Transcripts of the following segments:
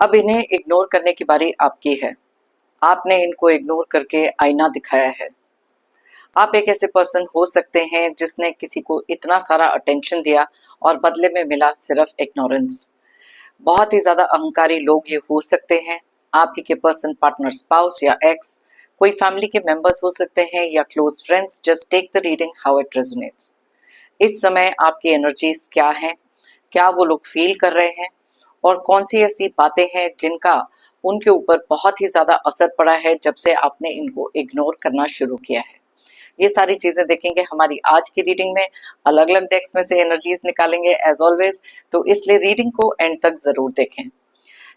अब इन्हें इग्नोर करने की बारी आपकी है। आपने इनको इग्नोर करके आईना दिखाया है। आप एक ऐसे पर्सन हो सकते हैं जिसने किसी को इतना सारा अटेंशन दिया और बदले में मिला सिर्फ इग्नोरेंस। बहुत ही ज्यादा अहंकारी लोग ये हो सकते हैं। आप ही के पर्सन, पार्टनर, स्पाउस या एक्स, कोई फैमिली के मेंबर्स हो सकते हैं या close friends. Just take the reading how it resonates. इस समय आपकी एनर्जीज क्या हैं, क्या वो लोग फील कर रहे हैं और कौन सी ऐसी बातें हैं जिनका उनके ऊपर बहुत ही ज्यादा असर पड़ा है जब से आपने इनको इग्नोर करना शुरू किया है। ये सारी चीजें देखेंगे हमारी आज की रीडिंग में। अलग अलग डेक्स में से एनर्जीज निकालेंगे एज ऑलवेज, तो इसलिए रीडिंग को एंड तक जरूर देखें।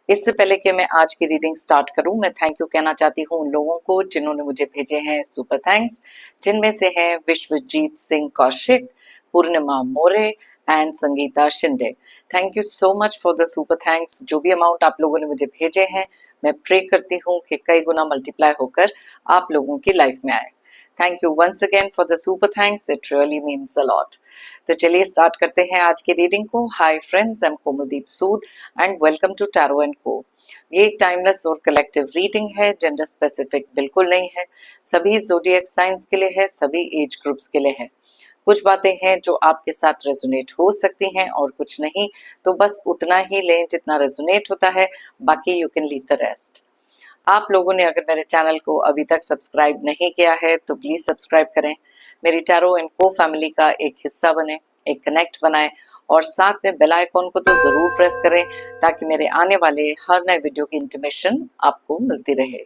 इससे पहले कि मैं आज की रीडिंग स्टार्ट करूं, मैं थैंक यू कहना चाहती हूं उन लोगों को जिन्होंने मुझे भेजे हैं सुपर थैंक्स, जिनमें से हैं Vishwajeet Singh Kaushik, Purnima More and Sangeeta Shinde. Thank you so much for the super thanks. जो भी अमाउंट आप लोगों ने मुझे भेजे हैं, मैं प्रे करती हूँ कि कई गुना मल्टीप्लाई होकर आप लोगों की लाइफ में आए। Thank you once again for the super thanks, it really means a lot. तो चलिए स्टार्ट करते हैं आज की रीडिंग को। Hi friends, I am Komaldeep Sood and welcome to tarot and co. ये एक टाइमलेस और कलेक्टिव रीडिंग है, जेंडर स्पेसिफिक बिल्कुल नहीं है। सभी ज़ोडिएक साइंस के लिए है, सभी एज ग्रुप्स के लिए है। कुछ बातें हैं जो आपके साथ रेजोनेट हो सकती हैं और कुछ नहीं, तो बस उतना ही लें जितना रेजोनेट होता है, बाकी you can leave the rest. आप लोगों ने अगर मेरे चैनल को अभी तक सब्सक्राइब नहीं किया है तो प्लीज सब्सक्राइब करें, मेरी टैरो एंड को फैमिली का एक हिस्सा बने, एक कनेक्ट बनाएं और साथ में बेल आइकॉन को तो जरूर प्रेस करें ताकि मेरे आने वाले हर नए वीडियो की इंटीमेशन आपको मिलती रहे।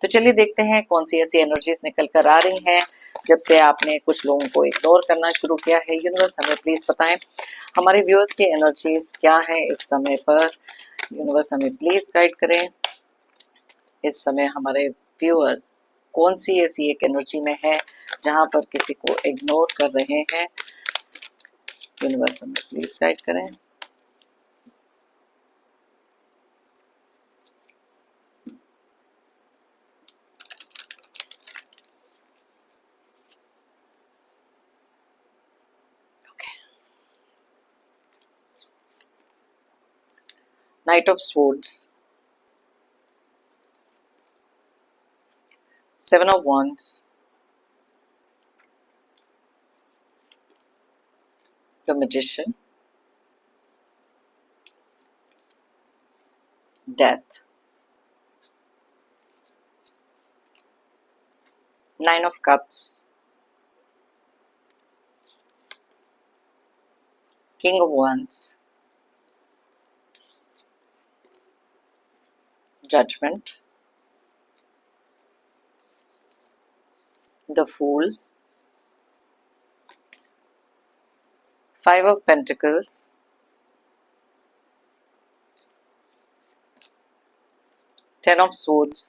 तो चलिए देखते हैं कौन सी ऐसी एनर्जीज निकल कर आ रही हैं जब से आपने कुछ लोगों को इग्नोर करना शुरू किया है। यूनिवर्स हमें प्लीज बताएं हमारे व्यूअर्स की एनर्जीज क्या है इस समय पर। यूनिवर्स हमें प्लीज गाइड करें। इस समय हमारे व्यूअर्स कौन सी ऐसी एक एनर्जी में है जहां पर किसी को इग्नोर कर रहे हैं। यूनिवर्स हमें प्लीज गाइड करें। Night of swords, seven of wands, the magician, death, nine of cups, king of wands, judgment, the fool, five of pentacles, ten of swords,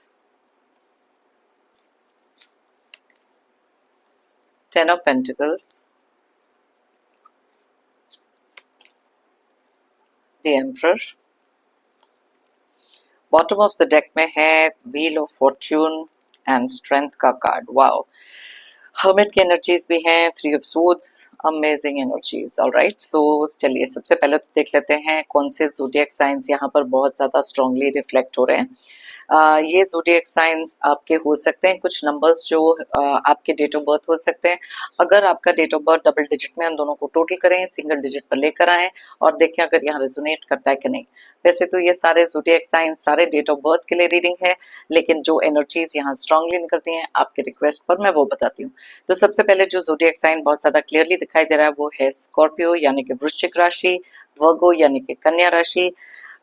ten of pentacles, the emperor। Bottom of the deck में है wheel of fortune and strength का card. Wow, hermit की energies भी हैं, three of swords, amazing energies. Alright, so चलिए सबसे पहले तो देख लेते हैं कौन से ज़ोडिएक साइंस यहाँ पर बहुत ज़्यादा स्ट्रांगली रिफ्लेक्ट हो रहे हैं। ये ज़ोडिएक साइंस आपके हो सकते हैं, कुछ नंबर्स जो आपके डेट ऑफ बर्थ हो सकते हैं। अगर आपका date of birth double digit में, उन दोनों को टोटल करें, सिंगल डिजिट पर लेकर आएँ और देखें अगर यहाँ रेजोनेट करता है कि नहीं। वैसे तो ये सारे ज़ोडिएक साइंस सारे डेट ऑफ बर्थ के लिए रीडिंग है, लेकिन जो एनर्जीज यहाँ स्ट्रांगली निकलती हैं आपके रिक्वेस्ट पर मैं वो बताती हूँ। तो सबसे पहले जो ज़ोडिएक साइन बहुत ज़्यादा क्लियरली दिखाई दे रहा है वो है स्कॉर्पियो यानी कि वृश्चिक राशि, वर्गो यानी कि कन्या राशि,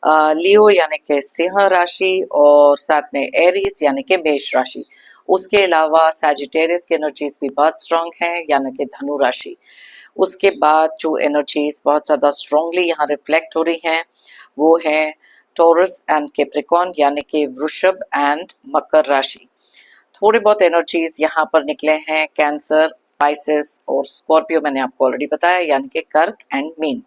लियो यानी कि सिंह राशि और साथ में एरीज यानी कि मेष राशि। उसके अलावा सैजिटेरियस की एनर्जीज भी बहुत स्ट्रांग है यानी कि धनु राशि। उसके बाद जो एनर्जीज बहुत ज़्यादा स्ट्रांगली यहाँ रिफ्लेक्ट हो रही हैं वो है टॉरस एंड कैप्रिकॉर्न यानी कि वृषभ एंड मकर राशि। थोड़े बहुत एनर्जीज यहाँ पर निकले हैं कैंसर, पाइसेस और स्कॉर्पियो, मैंने आपको ऑलरेडी बताया, यानी कि कर्क एंड मीन।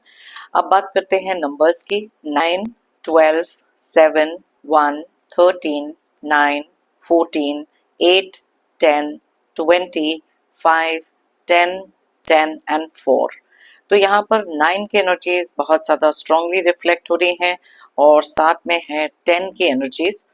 अब बात करते हैं नंबर्स की। 9, 12, 7, 1, 13, 9, 14, 8, 10, 20, 5, 10, 10 एंड 4। तो यहाँ पर 9 की एनर्जीज बहुत ज़्यादा स्ट्रांगली रिफ्लेक्ट हो रही हैं और साथ में है 10 की एनर्जीज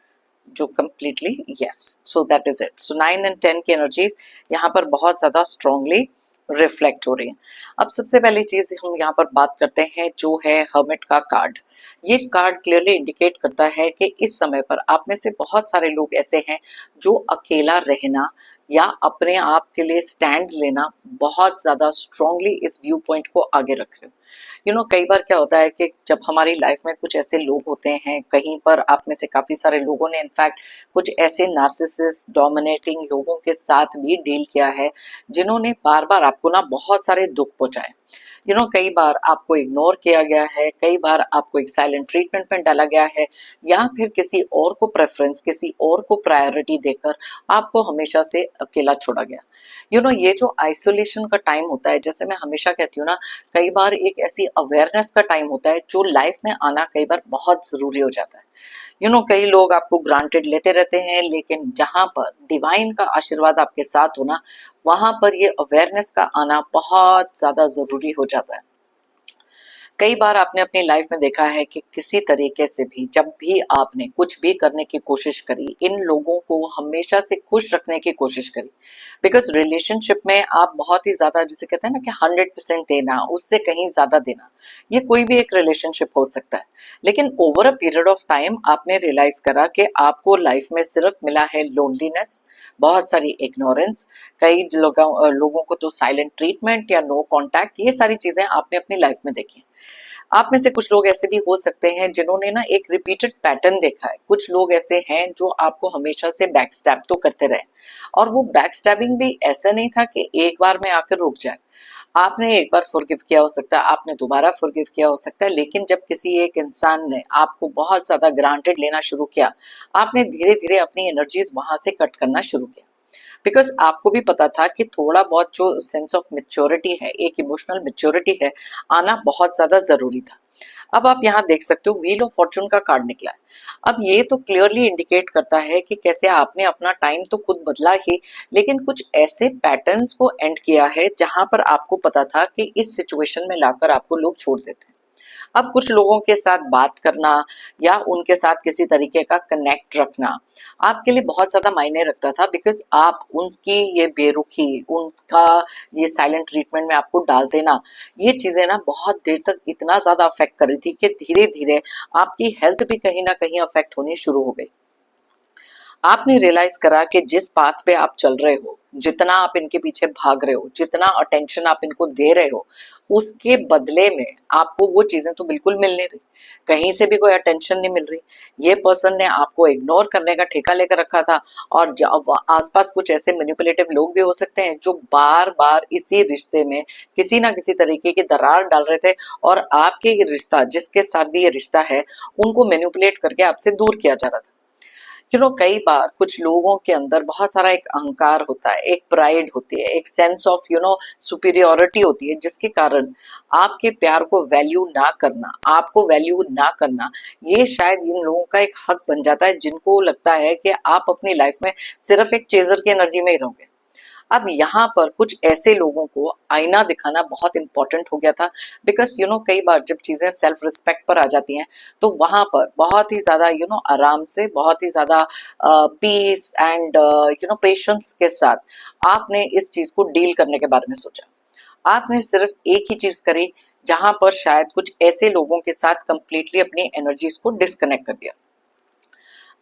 जो completely yes, so that is it. So 9 and 10 की एनर्जीज यहाँ पर बहुत ज़्यादा स्ट्रांगली रिफ्लेक्ट हो रही है। अब सबसे पहली चीज हम यहाँ पर बात करते हैं जो है हर्मिट का कार्ड। ये कार्ड क्लियरली इंडिकेट करता है कि इस समय पर आप में से बहुत सारे लोग ऐसे हैं जो अकेला रहना या अपने आप के लिए स्टैंड लेना बहुत ज्यादा स्ट्रांगली इस व्यू पॉइंट को आगे रख रहे हो। कई बार क्या होता है कि जब हमारी लाइफ में कुछ ऐसे लोग होते हैं, कहीं पर आप में से काफी सारे लोगों ने इनफैक्ट कुछ ऐसे नार्सिसिस्ट डोमिनेटिंग लोगों के साथ भी डील किया है जिन्होंने बार बार आपको ना बहुत सारे दुख पहुंचाए। कई बार आपको इग्नोर किया गया है, कई बार आपको एक साइलेंट ट्रीटमेंट में डाला गया है, या फिर किसी और को प्रेफरेंस, किसी और को प्रायोरिटी देकर आपको हमेशा से अकेला छोड़ा गया। ये जो आइसोलेशन का टाइम होता है, जैसे मैं हमेशा कहती हूँ ना, कई बार एक ऐसी अवेयरनेस का टाइम होता है जो लाइफ में आना कई बार बहुत जरूरी हो जाता है। कई लोग आपको ग्रांटेड लेते रहते हैं, लेकिन जहां पर डिवाइन का आशीर्वाद आपके साथ होना, वहां पर ये अवेयरनेस का आना बहुत ज्यादा जरूरी हो जाता है। कई बार आपने अपनी लाइफ में देखा है कि किसी तरीके से भी जब भी आपने कुछ भी करने की कोशिश करी, इन लोगों को हमेशा से खुश रखने की कोशिश करी, बिकॉज रिलेशनशिप में आप बहुत ही ज्यादा, जिसे कहते हैं ना कि 100% देना, उससे कहीं ज्यादा देना, ये कोई भी एक रिलेशनशिप हो सकता है। लेकिन over a period of time आपने रियलाइज करा कि आपको लाइफ में सिर्फ मिला है लोनलीनेस, बहुत सारी इग्नोरेंस, कई लोगों को तो साइलेंट ट्रीटमेंट या नो कांटेक्ट, ये सारी चीजें आपने अपनी लाइफ में देखी। आप में से कुछ लोग ऐसे भी हो सकते हैं जिन्होंने ना एक रिपीटेड पैटर्न देखा है। कुछ लोग ऐसे हैं जो आपको हमेशा से बैक स्टैब तो करते रहे, और वो बैक स्टैबिंग भी ऐसा नहीं था कि एक बार में आकर रुक जाए। आपने एक बार फॉरगिव किया हो सकता है, आपने दोबारा फॉरगिव किया हो सकता है, लेकिन जब किसी एक इंसान ने आपको बहुत ज्यादा ग्रांटेड लेना शुरू किया, आपने धीरे धीरे अपनी एनर्जीज वहां से कट करना शुरू किया, बिकॉज आपको भी पता था कि थोड़ा बहुत जो सेंस ऑफ मेच्योरिटी है, एक इमोशनल मेच्योरिटी है, आना बहुत ज्यादा जरूरी था। अब आप यहाँ देख सकते हो व्हील ऑफ फॉर्चून का कार्ड निकला है। अब ये तो क्लियरली इंडिकेट करता है कि कैसे आपने अपना टाइम तो खुद बदला ही, लेकिन कुछ ऐसे पैटर्न्स को एंड किया है जहां पर आपको पता था कि इस सिचुएशन में लाकर आपको लोग छोड़ देते हैं। अब कुछ लोगों के साथ बात करना या उनके साथ किसी तरीके का कनेक्ट रखना आपके लिए बहुत ज्यादा मायने रखता था, बिकॉज आप उनकी ये बेरुखी, उनका ये साइलेंट ट्रीटमेंट में आपको डाल देना, ये चीजें ना बहुत देर तक इतना ज्यादा अफेक्ट कर रही थी कि धीरे धीरे आपकी हेल्थ भी कहीं ना कहीं अफेक्ट होनी शुरू हो गई। आपने रियलाइज करा कि जिस पाथ पे आप चल रहे हो, जितना आप इनके पीछे भाग रहे हो, जितना अटेंशन आप इनको दे रहे हो, उसके बदले में आपको वो चीजें तो बिल्कुल मिल नहीं रही, कहीं से भी कोई अटेंशन नहीं मिल रही। ये पर्सन ने आपको इग्नोर करने का ठेका लेकर रखा था, और आसपास कुछ ऐसे मैनिपुलेटिव लोग भी हो सकते हैं जो बार बार इसी रिश्ते में किसी ना किसी तरीके की दरार डाल रहे थे, और आपके ये रिश्ता, जिसके साथ भी ये रिश्ता है, उनको मैनिपुलेट करके आपसे दूर किया जा रहा था। कई बार कुछ लोगों के अंदर बहुत सारा एक अहंकार होता है, एक प्राइड होती है, एक सेंस ऑफ सुपीरियोरिटी होती है, जिसके कारण आपके प्यार को वैल्यू ना करना, आपको वैल्यू ना करना, ये शायद इन लोगों का एक हक बन जाता है, जिनको लगता है कि आप अपनी लाइफ में सिर्फ एक चेजर की एनर्जी में ही रहोगे। अब यहाँ पर कुछ ऐसे लोगों को आईना दिखाना बहुत इंपॉर्टेंट हो गया था, बिकॉज कई बार जब चीजें सेल्फ रिस्पेक्ट पर आ जाती हैं, तो वहां पर बहुत ही ज्यादा आराम से, बहुत ही ज्यादा पीस एंड पेशेंस के साथ आपने इस चीज को डील करने के बारे में सोचा। आपने सिर्फ एक ही चीज करी, जहां पर शायद कुछ ऐसे लोगों के साथ कंप्लीटली अपनी एनर्जीज को डिस्कनेक्ट कर दिया।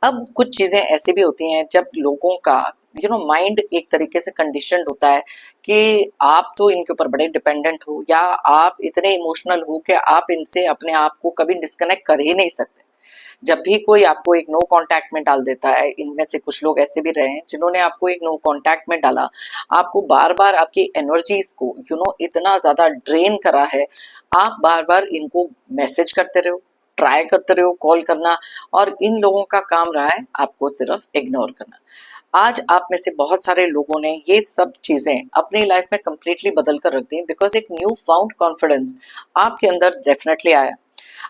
अब कुछ चीजें ऐसी भी होती हैं जब लोगों का माइंड एक तरीके से कंडीशनड होता है कि आप तो इनके ऊपर बड़े डिपेंडेंट हो, या आप इतने इमोशनल हो कि आप इनसे अपने आप को कभी डिस्कनेक्ट कर ही नहीं सकते। जब भी कोई आपको एक नो कांटेक्ट में डाल देता है, इनमें से कुछ लोग ऐसे भी रहे हैं जिन्होंने आपको एक नो कांटेक्ट में डाला, आपको बार बार आपकी एनर्जीज को इतना ज्यादा ड्रेन करा है, आप बार बार इनको मैसेज करते रहो, ट्राई करते रहो कॉल करना, और इन लोगों का काम रहा है आपको सिर्फ इग्नोर करना। आज आप में से बहुत सारे लोगों ने ये सब चीजें अपनी लाइफ में कंप्लीटली बदल कर रख दी, बिकॉज एक न्यू फाउंड कॉन्फिडेंस आपके अंदर डेफिनेटली आया।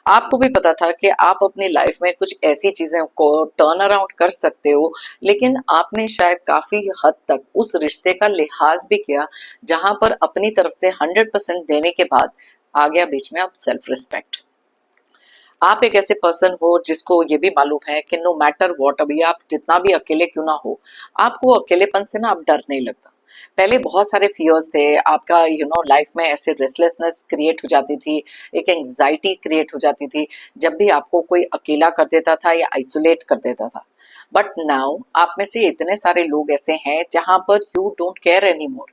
आपको भी पता था कि आप अपनी लाइफ में कुछ ऐसी चीजें को टर्न अराउंड कर सकते हो, लेकिन आपने शायद काफी हद तक उस रिश्ते का लिहाज भी किया जहां पर अपनी तरफ से 100% देने के बाद आ गया बीच में अब सेल्फ रिस्पेक्ट। आप एक ऐसे पर्सन हो जिसको ये भी मालूम है कि नो मैटर व्हाट, अभी आप जितना भी अकेले क्यों ना हो, आपको अकेलेपन से ना अब डर नहीं लगता। पहले बहुत सारे फियर्स थे आपका, लाइफ में ऐसे रेस्टलेसनेस क्रिएट हो जाती थी, एक एंग्जाइटी क्रिएट हो जाती थी जब भी आपको कोई अकेला कर देता था या आइसोलेट कर देता था। बट नाउ आप में से इतने सारे लोग ऐसे हैं जहां पर you don't care any more,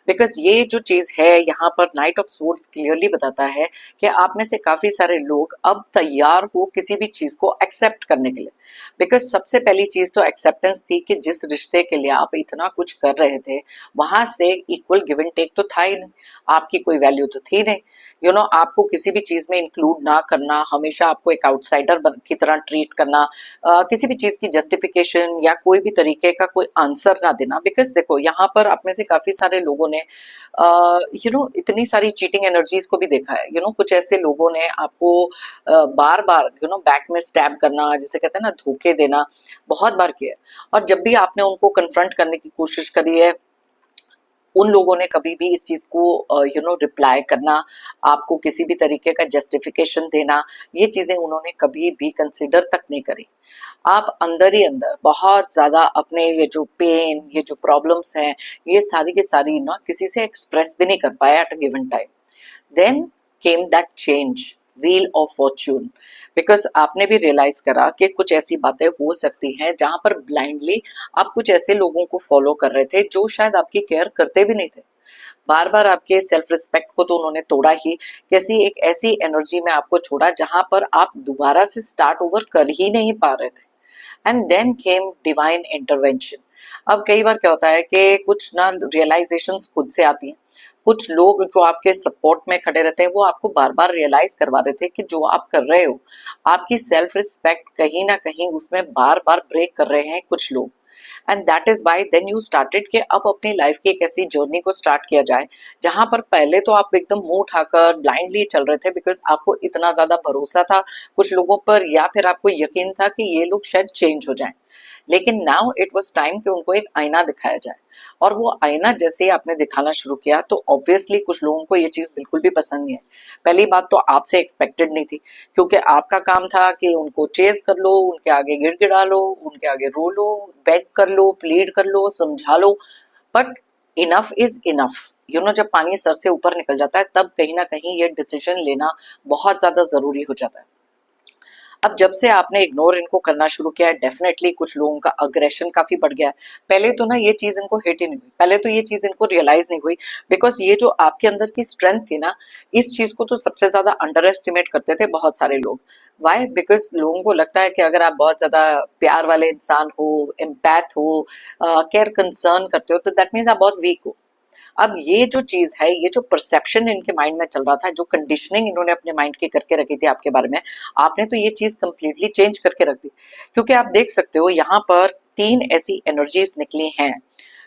because ये जो चीज है यहाँ पर नाइट ऑफ स्वॉर्ड्स क्लियरली बताता है कि आप में से काफी सारे लोग अब तैयार हो किसी भी चीज को एक्सेप्ट करने के लिए। बिकॉज सबसे पहली चीज तो एक्सेप्टेंस थी कि जिस रिश्ते के लिए आप इतना कुछ कर रहे थे वहां से इक्वल गिव एंड टेक तो था ही नहीं, आपकी कोई वैल्यू तो थी नहीं। आपको किसी भी चीज में इंक्लूड ना करना, हमेशा आपको एक आउटसाइडर की तरह ट्रीट करना, किसी भी चीज की जस्टिफिकेशन या कोई भी तरीके का कोई आंसर ना देना। बिकॉज देखो यहाँ पर आप में से काफी सारे लोगों ने इतनी सारी चीटिंग एनर्जीज को भी देखा है। कुछ ऐसे लोगों ने आपको बार बार बैक में स्टैब करना, जिसे कहते हैं ना धोखे देना, बहुत बार किया है। और जब भी आपने उनको कन्फ्रंट करने की कोशिश करी है, उन लोगों ने कभी भी इस चीज को रिप्लाई करना, आपको किसी भी तरीके का जस्टिफिकेशन देना, ये चीजें उन्होंने कभी भी कंसिडर तक नहीं करी। आप अंदर ही अंदर बहुत ज्यादा अपने ये जो पेन, ये जो प्रॉब्लम्स हैं, ये सारी की सारी ना किसी से एक्सप्रेस भी नहीं कर पाए at a given time. Then came that change, wheel of fortune. Because आपने भी रियलाइज करा कि कुछ ऐसी बातें हो सकती हैं जहां पर ब्लाइंडली आप कुछ ऐसे लोगों को फॉलो कर रहे थे जो शायद आपकी केयर करते भी नहीं थे। बार बार आपके सेल्फ रिस्पेक्ट को तो उन्होंने तोड़ा ही, कैसी एक ऐसी एनर्जी में आपको छोड़ा जहां पर आप दोबारा से स्टार्ट ओवर कर ही नहीं पा रहे थे। And then came divine intervention. अब कई बार क्या होता है कि कुछ ना रियलाइजेशंस खुद से आती हैं। कुछ लोग जो आपके सपोर्ट में खड़े रहते हैं वो आपको बार बार रियलाइज करवा रहे थे कि जो आप कर रहे हो, आपकी सेल्फ रिस्पेक्ट कहीं ना कहीं उसमें बार बार ब्रेक कर रहे हैं कुछ लोग। And that is why then you started कि अब अपनी लाइफ की एक ऐसी जर्नी को स्टार्ट किया जाए जहां पर पहले तो आप एकदम मुंह उठाकर ब्लाइंडली चल रहे थे बिकॉज आपको इतना ज्यादा भरोसा था कुछ लोगों पर, या फिर आपको यकीन था कि ये लोग शायद चेंज हो जाएं। लेकिन नाउ इट वाज टाइम कि उनको एक आईना दिखाया जाए। और वो आईना जैसे ही आपने दिखाना शुरू किया तो ऑब्वियसली कुछ लोगों को ये चीज बिल्कुल भी पसंद नहीं है। पहली बात तो आपसे एक्सपेक्टेड नहीं थी, क्योंकि आपका काम था कि उनको चेज कर लो, उनके आगे गिड़गिड़ा लो, उनके आगे रो लो, बेग कर लो, प्लीड कर लो, समझा लो। But enough is enough. जब पानी सर से ऊपर निकल जाता है तब कहीं ना कहीं ये डिसीजन लेना बहुत ज्यादा जरूरी हो जाता है। अब जब से आपने इग्नोर इनको करना शुरू किया है, डेफिनेटली कुछ लोगों का अग्रेशन काफी बढ़ गया है। पहले तो ना ये चीज इनको हिट ही नहीं हुई, पहले तो ये चीज इनको रियलाइज नहीं हुई, बिकॉज ये जो आपके अंदर की स्ट्रेंथ थी ना, इस चीज को तो सबसे ज्यादा अंडर एस्टिमेट करते थे बहुत सारे लोग। वाई? बिकॉज लोगों को लगता है कि अगर आप बहुत ज्यादा प्यार वाले इंसान हो, एम्पैथ हो, केयर कंसर्न करते हो, तो दैट मीन्स आप बहुत वीक हो। अब ये जो चीज है, ये जो परसेप्शन इनके माइंड में चल रहा था, जो कंडीशनिंग इन्होंने अपने माइंड की करके रखी थी आपके बारे में, आपने तो ये चीज कंप्लीटली चेंज करके रख दी। क्योंकि आप देख सकते हो यहाँ पर 3 ऐसी एनर्जीज निकली हैं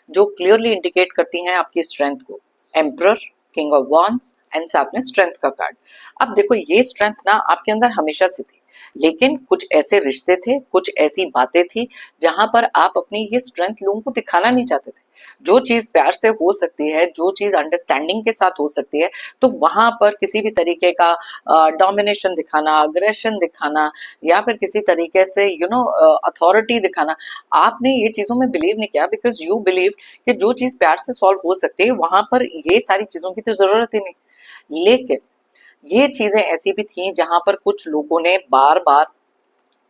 जो क्लियरली इंडिकेट करती हैं आपकी स्ट्रेंथ को। Emperor, king of wands and साथ में स्ट्रेंथ का कार्ड। अब देखो ये स्ट्रेंथ ना आपके अंदर हमेशा से थी, लेकिन कुछ ऐसे रिश्ते थे, कुछ ऐसी बातें थी जहां पर आप अपनी ये स्ट्रेंथ लोगों को दिखाना नहीं चाहते थे। जो चीज प्यार से हो सकती है, जो चीज अंडरस्टैंडिंग के साथ हो सकती है, तो वहां पर किसी भी तरीके का डोमिनेशन दिखाना, अग्रेशन दिखाना, या फिर किसी तरीके से अथॉरिटी दिखाना, आपने ये चीजों में बिलीव नहीं किया। बिकॉज यू बिलीव कि जो चीज प्यार से सॉल्व हो सकती है वहां पर ये सारी चीजों की तो जरूरत ही नहीं। लेकिन ये चीजें ऐसी भी थी जहां पर कुछ लोगों ने बार बार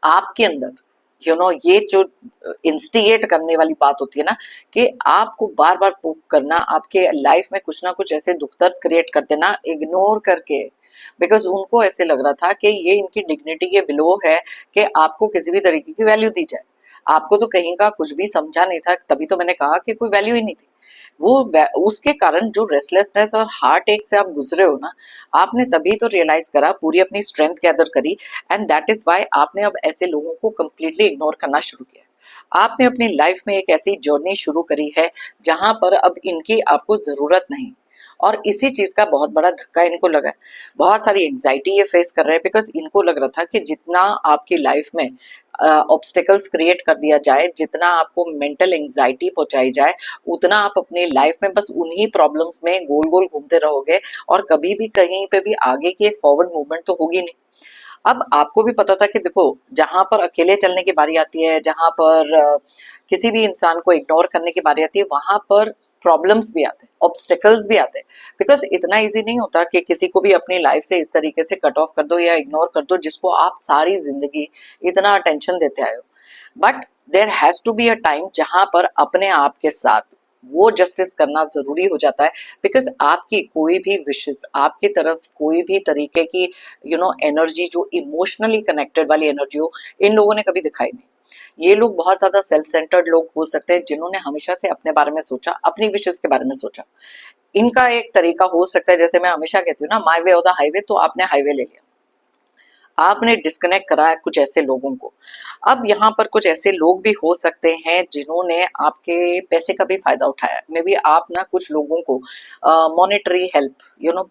आपके अंदर ये जो इंस्टिगेट करने वाली बात होती है ना, कि आपको बार बार पोक करना, आपके लाइफ में कुछ ना कुछ ऐसे दुख दर्द क्रिएट कर देना इग्नोर करके। बिकॉज उनको ऐसे लग रहा था कि ये इनकी डिग्निटी के बिलो है कि आपको किसी भी तरीके की वैल्यू दी जाए। आपको तो कहीं का कुछ भी समझा नहीं था, तभी तो मैंने कहा कि कोई वैल्यू ही नहीं थी। उसके कारण जो रेस्टलेसनेस और हार्ट एक से आप गुजरे हो ना, आपने तभी तो रियलाइज करा, पूरी अपनी स्ट्रेंथ गैदर करी। एंड दैट इज वाई आपने अब ऐसे लोगों को कंप्लीटली इग्नोर करना शुरू किया। आपने अपनी लाइफ में एक ऐसी जर्नी शुरू करी है जहां पर अब इनकी आपको जरूरत नहीं। और इसी चीज का बहुत बड़ा धक्का इनको लगा है। बहुत सारी एंग्जाइटी ये फेस कर रहे हैं बिकॉज इनको लग रहा था कि जितना आपकी लाइफ में ऑब्स्टेकल्स क्रिएट कर दिया जाए, जितना आपको मेंटल एंग्जाइटी पहुंचाई जाए, उतना आप अपनी लाइफ में बस उन्हीं प्रॉब्लम्स में गोल गोल घूमते रहोगे और कभी भी कहीं पे भी आगे की एक फॉरवर्ड मूवमेंट तो होगी नहीं। अब आपको भी पता था कि देखो, जहां पर अकेले चलने की बारी आती है, जहां पर किसी भी इंसान को इग्नोर करने की बारी आती है, वहां पर प्रॉब्लम्स भी आते हैं, ऑब्स्टेकल्स भी आते हैं। बिकॉज इतना इजी नहीं होता कि किसी को भी अपनी लाइफ से इस तरीके से कट ऑफ कर दो या इग्नोर कर दो जिसको आप सारी जिंदगी इतना अटेंशन देते आए हो। But there has to be a time जहां पर अपने आप के साथ वो जस्टिस करना जरूरी हो जाता है। बिकॉज आपकी कोई भी विशेष, आपकी तरफ कोई भी तरीके की एनर्जी जो इमोशनली कनेक्टेड वाली एनर्जी हो, इन लोगों ने कभी दिखाई नहीं। ये लोग बहुत ज्यादा सेल्फ सेंटर्ड लोग हो सकते हैं जिन्होंने हमेशा से अपने बारे में सोचा, अपनी विशेष के बारे में सोचा। इनका एक तरीका हो सकता है, जैसे मैं हमेशा कहती हूँ ना, माई वे और द हाईवे, तो आपने हाईवे ले लिया, आपने डिस्कनेक्ट करा है कुछ ऐसे लोगों को। अब यहाँ पर कुछ ऐसे लोग भी हो सकते हैं जिन्होंने आपके पैसे का भी फायदा उठाया। मे बी आप ना कुछ लोगों को मॉनेटरी हेल्प,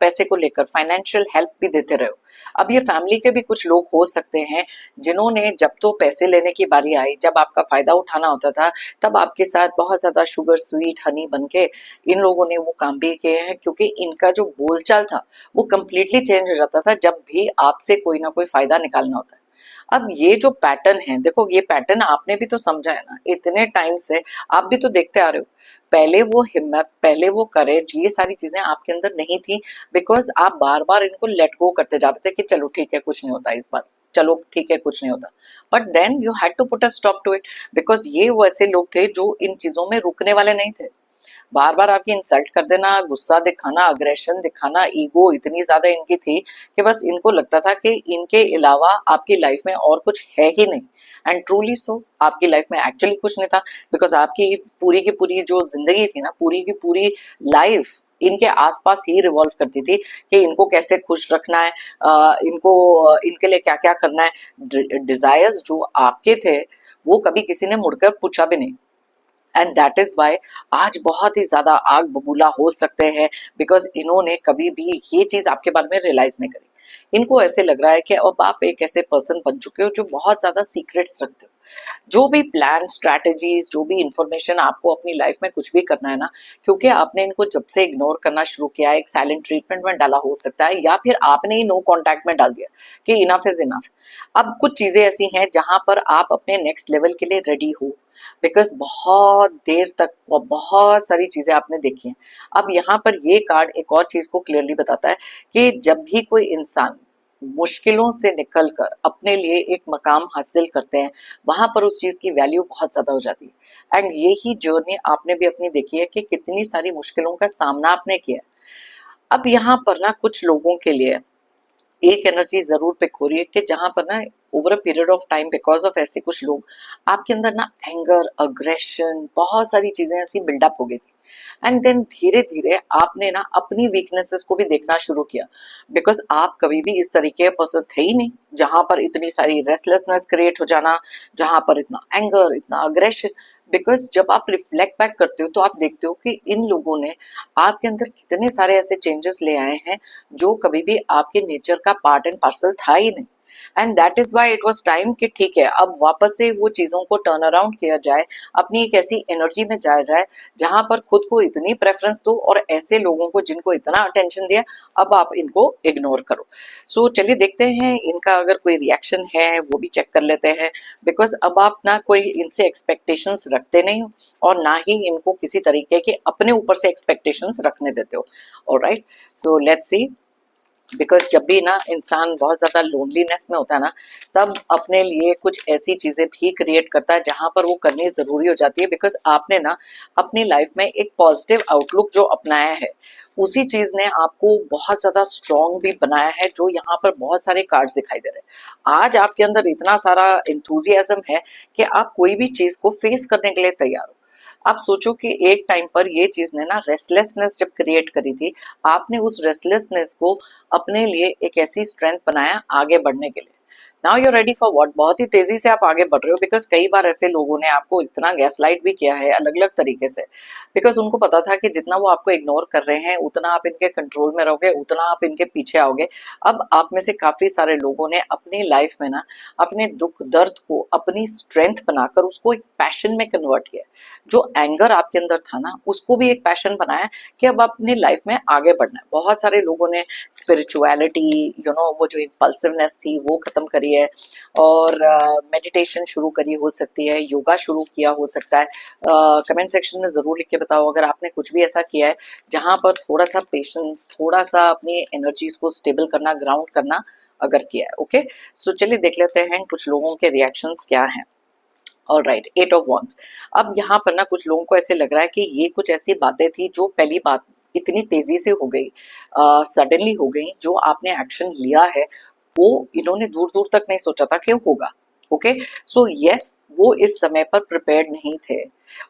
पैसे को लेकर फाइनेंशियल हेल्प भी देते रहे हो। अब ये फैमिली के भी कुछ लोग हो सकते हैं जिन्होंने जब तो पैसे लेने की बारी आई, जब आपका फायदा उठाना होता था, तब आपके साथ बहुत ज्यादा शुगर स्वीट हनी बन के इन लोगों ने वो काम भी किए हैं। क्योंकि इनका जो बोलचाल था वो कंप्लीटली चेंज हो जाता था जब भी आपसे कोई ना कोई फायदा निकालना होता है। अब ये जो पैटर्न है, देखो ये पैटर्न आपने भी तो समझा है ना, इतने टाइम से आप भी तो देखते आ रहे हो। पहले वो हिम्मत, पहले वो करेज, ये सारी चीजें आपके अंदर नहीं थी बिकॉज आप बार बार इनको लेट गो करते जा रहे थे कि चलो ठीक है कुछ नहीं होता इस बार, चलो ठीक है कुछ नहीं होता। But then you had to put a stop to it because ये वैसे लोग थे जो इन चीजों में रुकने वाले नहीं थे। बार बार आपकी इंसल्ट कर देना, गुस्सा दिखाना, अग्रेशन दिखाना, ईगो इतनी ज्यादा इनकी थी कि बस इनको लगता था कि इनके अलावा आपकी लाइफ में और कुछ है ही नहीं। एंड ट्रूली सो, आपकी लाइफ में एक्चुअली कुछ नहीं था बिकॉज आपकी पूरी की पूरी जो जिंदगी थी ना, पूरी की पूरी लाइफ इनके आसपास ही रिवॉल्व करती थी कि इनको कैसे खुश रखना है, इनको इनके लिए क्या क्या करना है। डिजायर्स जो आपके थे वो कभी किसी ने मुड़कर पूछा भी नहीं। एंड दैट इज वाई आज बहुत ही ज्यादा आग बबूला हो सकते हैं बिकॉज इन्होंने कभी भी ये चीज आपके बारे में रियलाइज नहीं करी। इनको ऐसे लग रहा है कि अब आप एक ऐसे पर्सन बन चुके हो जो बहुत ज्यादा सीक्रेट्स रखते हो। जो भी प्लान, स्ट्रैटेजीज, जो भी इंफॉर्मेशन आपको अपनी लाइफ में कुछ भी करना है ना, क्योंकि आपने इनको जब से इग्नोर करना शुरू किया है, एक साइलेंट ट्रीटमेंट में डाला हो सकता है, या फिर आपने ही नो कांटेक्ट में डाल दिया कि इनफ इज इनफ। अब कुछ चीजें ऐसी हैं जहां पर आप अपने नेक्स्ट लेवल के लिए रेडी हो बिकॉज बहुत देर तक और बहुत सारी चीजें आपने देखी हैं। अब यहाँ पर ये कार्ड एक और चीज को क्लियरली बताता है कि जब भी कोई इंसान मुश्किलों से निकलकर अपने लिए एक मकाम हासिल करते हैं, वहां पर उस चीज की वैल्यू बहुत ज्यादा हो जाती है। एंड यही जर्नी आपने भी अपनी देखी है कि कितनी सारी मुश्किलों का सामना आपने किया है। अब यहाँ पर ना कुछ लोगों के लिए एक एनर्जी जरूर पिक हो रही है कि जहां पर ना over a period of time because of ऐसे कुछ लोग आपके अंदर ना एंगर, अग्रेशन, बहुत सारी चीजें ऐसी बिल्डअप हो गई थी। एंड देन धीरे धीरे आपने ना अपनी वीकनेसेस को भी देखना शुरू किया बिकॉज आप कभी भी इस तरीके के पर्सन थे ही नहीं जहां पर इतनी सारी रेस्टलेसनेस क्रिएट हो जाना, जहां पर इतना एंगर, इतना अग्रेशन। बिकॉज जब आप रिफ्लेक्ट बैक करते हो तो आप देखते हो कि इन लोगों ने आपके अंदर कितने सारे ऐसे चेंजेस ले आए हैं जो कभी भी आपके नेचर का पार्ट एंड पार्सल था ही नहीं। And that is why it was time कि ठीक है अब वापस से वो चीजों को टर्न अराउंड किया जाए, अपनी एक ऐसी एनर्जी में जाया जाए जहां पर खुद को इतनी प्रेफरेंस दो और ऐसे लोगों को जिनको इतना अटेंशन दिया अब आप इनको इग्नोर करो। सो चलिए देखते हैं इनका अगर कोई रिएक्शन है वो भी चेक कर लेते हैं बिकॉज अब आप ना कोई इनसे एक्सपेक्टेशंस रखते नहीं हो और ना ही इनको किसी तरीके के अपने ऊपर से एक्सपेक्टेशंस रखने देते हो। Alright, so let's see. Because जब भी ना इंसान बहुत ज्यादा लोनलीनेस में होता है ना, तब अपने लिए कुछ ऐसी चीजें भी क्रिएट करता है जहां पर वो करनी जरूरी हो जाती है बिकॉज आपने ना अपनी लाइफ में एक पॉजिटिव आउटलुक जो अपनाया है उसी चीज ने आपको बहुत ज्यादा स्ट्रांग भी बनाया है, जो यहाँ पर बहुत सारे कार्ड्स दिखाई दे रहे हैं। आज आपके अंदर इतना सारा इंथुजियाज्म है कि आप कोई भी चीज को फेस करने के लिए तैयार हो। आप सोचो कि एक टाइम पर ये चीज ने ना रेस्टलेसनेस जब क्रिएट करी थी, आपने उस रेस्टलेसनेस को अपने लिए एक ऐसी स्ट्रेंथ बनाया आगे बढ़ने के लिए। Now you ready for what, बहुत ही तेजी से आप आगे बढ़ रहे हो, बिकॉज कई बार ऐसे लोगों ने आपको इतना गैसलाइट भी किया है अलग अलग तरीके से, बिकॉज उनको पता था कि जितना वो आपको इग्नोर कर रहे हैं उतना आप इनके कंट्रोल में रहोगे, उतना आप इनके पीछे आओगे। अब आप में से काफी सारे लोगों ने अपनी लाइफ में ना अपने दुख दर्द को अपनी स्ट्रेंथ बनाकर उसको एक पैशन में कन्वर्ट किया। जो एंगर आपके अंदर था ना उसको भी एक पैशन बनाया कि अब अपनी लाइफ में आगे बढ़ना है। बहुत सारे लोगों ने स्पिरिचुअलिटी, वो जो इम्पल्सिवनेस थी वो खत्म करी है, और मेडिटेशन शुरू करी हो सकती है, योगा शुरू किया हो सकता है। कमेंट सेक्शन में जरूर लिख के बताओ अगर आपने कुछ भी ऐसा किया है जहां पर थोड़ा सा पेशेंस, थोड़ा सा अपनी एनर्जीज को स्टेबल करना, ग्राउंड करना अगर किया है। ओके, सो चलिए देख लेते हैं कुछ लोगों के रिएक्शंस क्या हैं। Alright, 8 of wands. अब यहाँ पर ना कुछ लोगों को ऐसे लग रहा है कि ये कुछ ऐसी बातें थी जो पहली बात इतनी तेजी से हो गई, सडनली हो गई, जो आपने एक्शन लिया है वो इन्होंने दूर दूर तक नहीं सोचा था कि होगा। ओके, सो यस, वो इस समय पर प्रिपेयर्ड नहीं थे,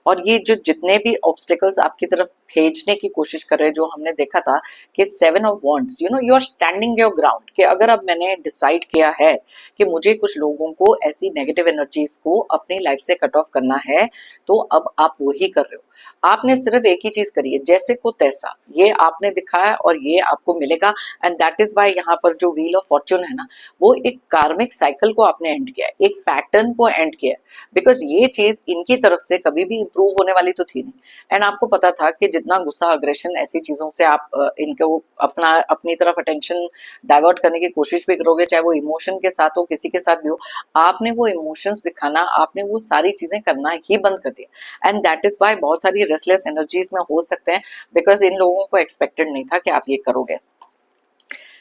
और ये जो जितने भी ऑब्स्टिकल्स आपकी तरफ भेजने की कोशिश कर रहे हैं, जो हमने देखा था कि 7 of wands, you are standing your ground, कि अगर अब मैंने डिसाइड किया है कि मुझे कुछ लोगों को ऐसी नेगेटिव एनर्जीज को अपनी लाइफ से कट ऑफ करना है, तो अब आप वो ही कर रहे हो। आपने सिर्फ एक ही चीज करी है, जैसे को तैसा, ये आपने दिखाया और ये आपको मिलेगा। एंड दैट इज वाई यहाँ पर जो व्हील ऑफ फॉर्च्यून है ना, वो एक कार्मिक साइकिल को आपने एंड किया है, एक पैटर्न को एंड किया है, बिकॉज ये चीज इनकी तरफ से कभी भी इंप्रूव होने वाली तो थी नहीं। एंड आपको पता था कि जितना गुस्सा, अग्रेशन, ऐसी चीजों से आप इनको अपनी तरफ अटेंशन डाइवर्ट करने की कोशिश भी करोगे, चाहे वो इमोशन के साथ हो, किसी के साथ भी हो, आपने वो इमोशंस दिखाना, आपने वो सारी चीजें करना ही बंद कर दिया। एंड दैट इज वाई बहुत सारी रेस्टलेस एनर्जीज में हो सकते हैं, बिकॉज इन लोगों को एक्सपेक्टेड नहीं था कि आप ये करोगे।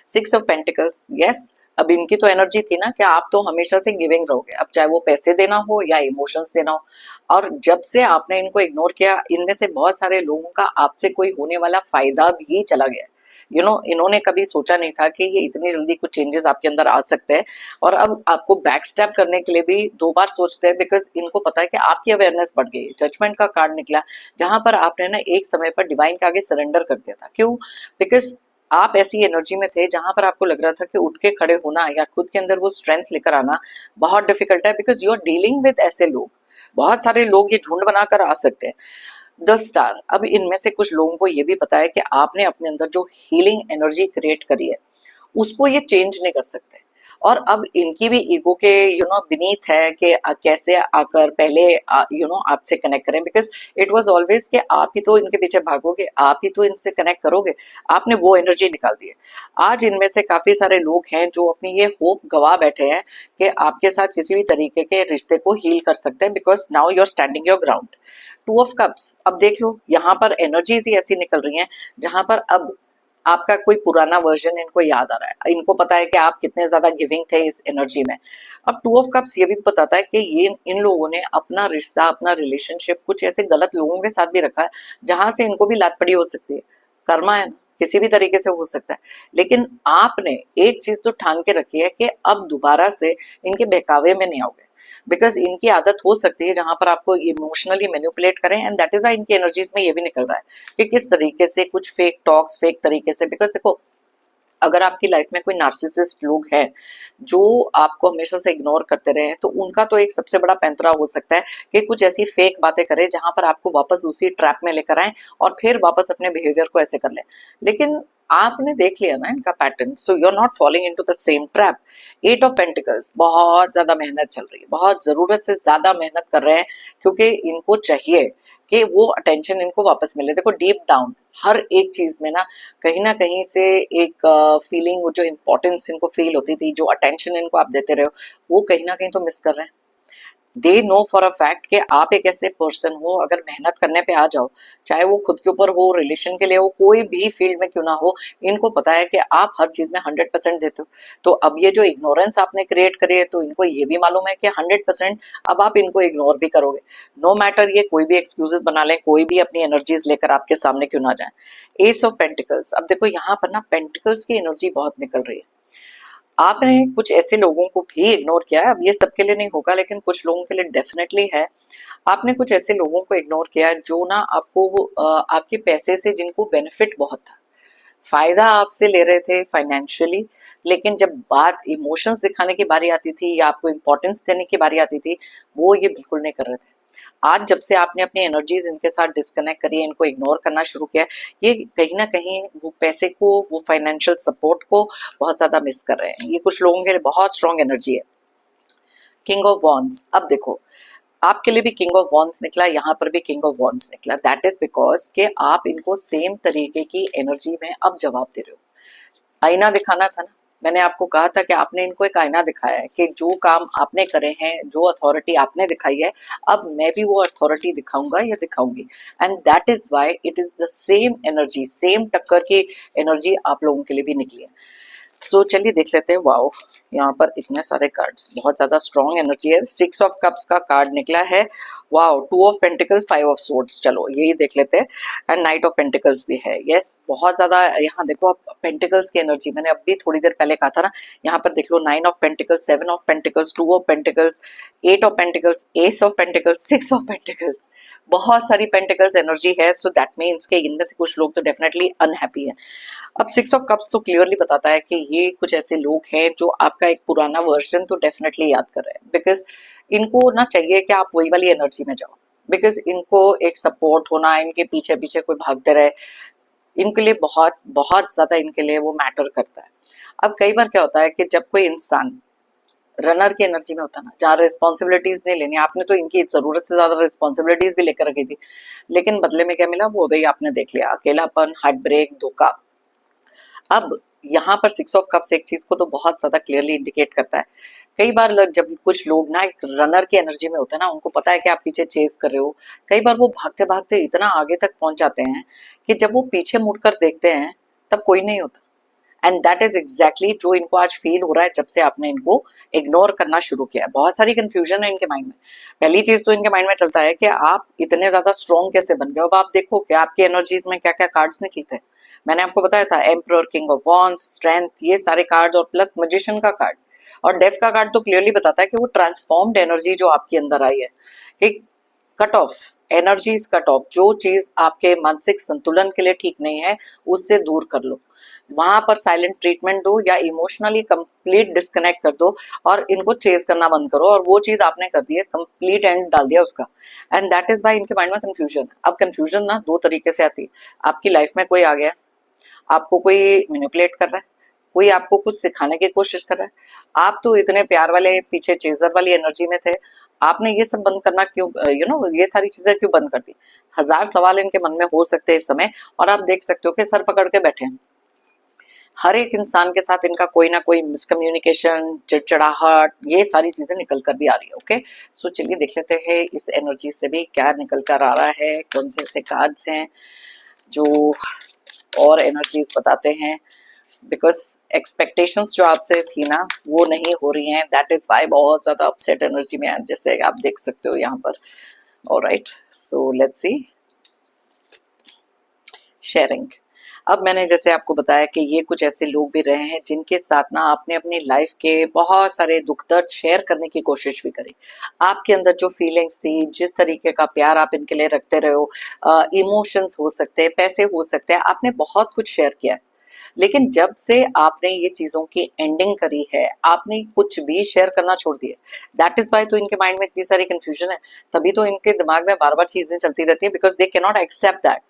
6 ऑफ पेंटिकल्स, यस, अब इनकी तो एनर्जी थी ना कि आप तो हमेशा से गिविंग रहोगे, अब चाहे वो पैसे देना हो या इमोशंस देना हो। और जब से आपने इनको इग्नोर किया, इनमें से बहुत सारे लोगों का आपसे कोई होने वाला फायदा भी चला गया। इन्होंने कभी सोचा नहीं था कि ये इतनी जल्दी कुछ चेंजेस आपके अंदर आ सकते हैं, और अब आपको बैक स्टैप करने के लिए भी 2 बार सोचते हैं, बिकॉज इनको पता है कि आपकी अवेयरनेस बढ़ गई। जजमेंट का कार्ड निकला, जहां पर आपने ना एक समय पर डिवाइन के आगे सरेंडर कर दिया था। क्यों? बिकॉज आप ऐसी एनर्जी में थे जहां पर आपको लग रहा था कि उठ के खड़े होना या खुद के अंदर वो स्ट्रेंथ लेकर आना बहुत डिफिकल्ट है, because you are dealing with ऐसे लोग। बहुत सारे लोग ये झुंड बनाकर आ सकते हैं। 10 स्टार, अब इनमें से कुछ लोगों को ये भी पता है कि आपने अपने अंदर जो हीलिंग एनर्जी क्रिएट करी है उसको ये चेंज नहीं कर सकते, और अब इनकी भी ईगो के बीनीथ है कि कैसे आकर पहले आपसे कनेक्ट करें, बिकॉज इट वाज ऑलवेज कि आप ही तो इनके पीछे भागोगे, आप ही तो इनसे कनेक्ट करोगे। आपने वो एनर्जी निकाल दी है। आज इनमें से काफी सारे लोग हैं जो अपनी ये होप गवा बैठे हैं कि आपके साथ किसी भी तरीके के रिश्ते को हील कर सकते हैं, because now you are standing your ground. 2 of cups, अब देख लो यहाँ पर एनर्जीज ही ऐसी निकल रही हैं जहां पर अब आपका कोई पुराना वर्जन इनको याद आ रहा है। इनको पता है कि आप कितने ज्यादा गिविंग थे इस एनर्जी में। अब 2 ऑफ कप्स ये भी बताता है कि ये इन लोगों ने अपना रिश्ता, अपना रिलेशनशिप कुछ ऐसे गलत लोगों के साथ भी रखा है जहां से इनको भी लात पड़ी हो सकती है। कर्मा है ना, किसी भी तरीके से हो सकता है। लेकिन आपने एक चीज तो ठान के रखी है कि अब दोबारा से इनके बहकावे में नहीं आओगे, बिकॉज इनकी आदत हो सकती है जहां पर आपको इमोशनली मैनिपुलेट करें, एंड दैट इज वाई इनकी एनर्जीज में ये भी निकल रहा है कि किस तरीके से कुछ फेक टॉक्स, फेक तरीके से। बिकॉज देखो, अगर आपकी लाइफ में कोई नार्सिसिस्ट लोग हैं जो आपको हमेशा से इग्नोर करते रहे, तो उनका तो एक सबसे बड़ा पैंतरा हो सकता है कि कुछ ऐसी फेक बातें करे जहां पर आपको वापस उसी ट्रैप में लेकर आए और फिर वापस अपने बिहेवियर को ऐसे कर लें। लेकिन आपने देख लिया ना इनका pattern, so you are not following into the same trap. 8 of pentacles, बहुत ज्यादा मेहनत चल रही है, बहुत जरूरत से ज्यादा मेहनत कर रहे हैं, क्योंकि इनको चाहिए कि वो अटेंशन इनको वापस मिले। देखो, डीप डाउन हर एक चीज में ना कहीं से एक फीलिंग, वो जो इम्पोर्टेंस इनको फील होती थी, जो अटेंशन इनको आप देते रहे हो, वो कहीं ना कहीं तो मिस कर रहे हैं। They know for a fact कि आप एक ऐसे पर्सन हो, अगर मेहनत करने पे आ जाओ, चाहे वो खुद के ऊपर हो, रिलेशन के लिए हो, कोई भी फील्ड में क्यों ना हो, इनको पता है कि आप हर चीज में 100% देते हो। तो अब ये जो इग्नोरेंस आपने क्रिएट करी है, तो इनको ये भी मालूम है कि 100% अब आप इनको इग्नोर भी करोगे। नो मैटर ये कोई भी एक्सक्यूजेस बना लें, कोई भी अपनी एनर्जीज लेकर आपके सामने क्यों ना जाए। एस ऑफ पेंटिकल्स, अब देखो यहाँ पर ना पेंटिकल्स की एनर्जी बहुत निकल रही है। आपने कुछ ऐसे लोगों को भी इग्नोर किया है, अब ये सबके लिए नहीं होगा लेकिन कुछ लोगों के लिए डेफिनेटली है। आपने कुछ ऐसे लोगों को इग्नोर किया है जो ना आपको आपके पैसे से जिनको बेनिफिट बहुत था, फायदा आपसे ले रहे थे फाइनेंशियली, लेकिन जब बात इमोशंस दिखाने की बारी आती थी या आपको इम्पोर्टेंस देने की बारी आती थी, वो ये बिल्कुल नहीं कर रहे थे। आज जब से आपने अपनी एनर्जीज इनके साथ डिस्कनेक्ट करी है, इनको इग्नोर करना शुरू किया, ये कहीं ना कहीं वो पैसे को, वो फाइनेंशियल सपोर्ट को बहुत ज्यादा मिस कर रहे हैं। ये कुछ लोगों के लिए बहुत स्ट्रॉन्ग एनर्जी है। किंग ऑफ वॉन्ड्स, अब देखो आपके लिए भी किंग ऑफ वॉन्ड्स निकला, यहाँ पर भी किंग ऑफ वॉन्ड्स निकला। दैट इज बिकॉज कि आप इनको सेम तरीके की एनर्जी में अब जवाब दे रहे हो। आईना दिखाना था ना, मैंने आपको कहा था कि आपने इनको एक आईना दिखाया है कि जो काम आपने करे हैं, जो अथॉरिटी आपने दिखाई है, अब मैं भी वो अथॉरिटी दिखाऊंगा या दिखाऊंगी। And that is why it is the same energy, same टक्कर की एनर्जी आप लोगों के लिए भी निकली है। सो चलिए देख लेते हैं। वाओ, यहाँ पर इतने सारे कार्ड्स, बहुत ज्यादा स्ट्रॉन्ग एनर्जी है। 6 ऑफ कप्स का कार्ड निकला है। Wow, 2 of pentacles, 5 of swords, चलो यही देख लेते हैं। एंड नाइट ऑफ पेंटिकल्स भी है। यस, बहुत ज्यादा यहाँ देखो आप पेंटिकल्स की एनर्जी, मैंने अभी थोड़ी देर पहले कहा था ना, यहाँ पर देख लो 9 of pentacles, 7 of pentacles, 2 of pentacles, 8 of pentacles, S of pentacles, 6 of pentacles, बहुत सारी पेंटिकल्स एनर्जी है। सो दैट मीन्स के इनमें से कुछ लोग तो डेफिनेटली अनहैप्पी है। अब 6 ऑफ कप्स तो क्लियरली बताता है कि ये कुछ ऐसे लोग हैं जो आपका एक पुराना वर्जन तो डेफिनेटली याद कर रहे हैं, बिकॉज इनको ना चाहिए कि आप वही वाली एनर्जी में जाओ, बिकॉज इनको एक सपोर्ट होना, इनके पीछे पीछे कोई भागते रहे, इनके लिए बहुत बहुत ज्यादा इनके लिए वो मैटर करता है। अब कई बार क्या होता है कि जब कोई इंसान रनर की एनर्जी में होता है ना, जहाँ रिस्पॉन्सिबिलिटीज नहीं लेनी, आपने तो इनकी जरूरत से ज्यादा रिस्पॉन्सिबिलिटीज भी लेकर रखी थी, लेकिन बदले में क्या मिला वो भाई आपने देख लिया, अकेलापन, हार्ट ब्रेक, धोखा। अब यहाँ पर 6 ऑफ कप्स एक चीज को तो बहुत ज्यादा क्लियरली इंडिकेट करता है। कई बार जब कुछ लोग ना एक रनर की एनर्जी में होते हैं ना, उनको पता है कि आप पीछे चेस कर रहे हो, कई बार वो भागते भागते इतना आगे तक पहुंच जाते हैं कि जब वो पीछे मुड़कर देखते हैं तब कोई नहीं होता। एंड दैट इज एग्जैक्टली जो इनको आज फील हो रहा है जब से आपने इनको इग्नोर करना शुरू किया है। बहुत सारी कंफ्यूजन है इनके माइंड में। पहली चीज तो इनके माइंड में चलता है कि आप इतने ज्यादा स्ट्रॉन्ग कैसे बन गए। अब आप देखो कि आपकी एनर्जीज में क्या क्या कार्ड्स निकले थे। मैंने आपको बताया था emperor, king of wands, strength, ये सारे कार्ड, और प्लस मैजिशियन का कार्ड और डेथ का कार्ड तो क्लियरली बताता है कि वो ट्रांसफॉर्म्ड एनर्जी जो आपके अंदर आई है, कि cut off energy is cut off. जो चीज आपके मानसिक संतुलन के लिए ठीक नहीं है उससे दूर कर लो, वहां पर साइलेंट ट्रीटमेंट दो या इमोशनली कंप्लीट डिस्कनेक्ट कर दो और इनको चेज करना बंद करो। और वो चीज आपने कर दी है, कंप्लीट एंड डाल दिया उसका। एंड दैट इज वाई इनके माइंड में कंफ्यूजन है। अब कंफ्यूजन ना दो तरीके से आती है। आपकी लाइफ में कोई आ गया, आपको कोई मैनिपुलेट कर रहा है, कोई आपको कुछ सिखाने की कोशिश कर रहा है। आप तो इतने प्यार वाले पीछे चेजर वाली एनर्जी में थे, आपने ये सब बंद करना क्यों, ये सारी चीजें क्यों बंद कर दी। हजार सवाल इनके मन में हो सकते हैं इस समय, और आप देख सकते हो कि सर पकड़ के बैठे हैं। हर एक इंसान के साथ इनका कोई ना कोई मिसकम्युनिकेशन, चिड़चिड़ाहट, ये सारी चीजें निकल कर भी आ रही है। ओके, सो चलिए देख लेते हैं इस एनर्जी से भी क्या निकल कर आ रहा है, कौन से ऐसे कार्ड्स हैं जो और एनर्जीज बताते हैं। बिकॉज एक्सपेक्टेशंस जो आपसे थी ना वो नहीं हो रही हैं, दैट इज वाई बहुत ज्यादा अपसेट एनर्जी में है, जैसे आप देख सकते हो यहाँ पर। Alright, so let's see sharing. अब मैंने जैसे आपको बताया कि ये कुछ ऐसे लोग भी रहे हैं जिनके साथ ना आपने अपनी लाइफ के बहुत सारे दुख दर्द शेयर करने की कोशिश भी करी। आपके अंदर जो फीलिंग्स थी, जिस तरीके का प्यार आप इनके लिए रखते रहे हो, इमोशंस हो सकते हैं, पैसे हो सकते हैं, आपने बहुत कुछ शेयर किया है। लेकिन जब से आपने ये चीजों की एंडिंग करी है, आपने कुछ भी शेयर करना छोड़ दिया। दैट इज वाई तो इनके माइंड में इतनी सारी कंफ्यूजन है, तभी तो इनके दिमाग में बार बार चीजें चलती रहती है, because they can not accept that.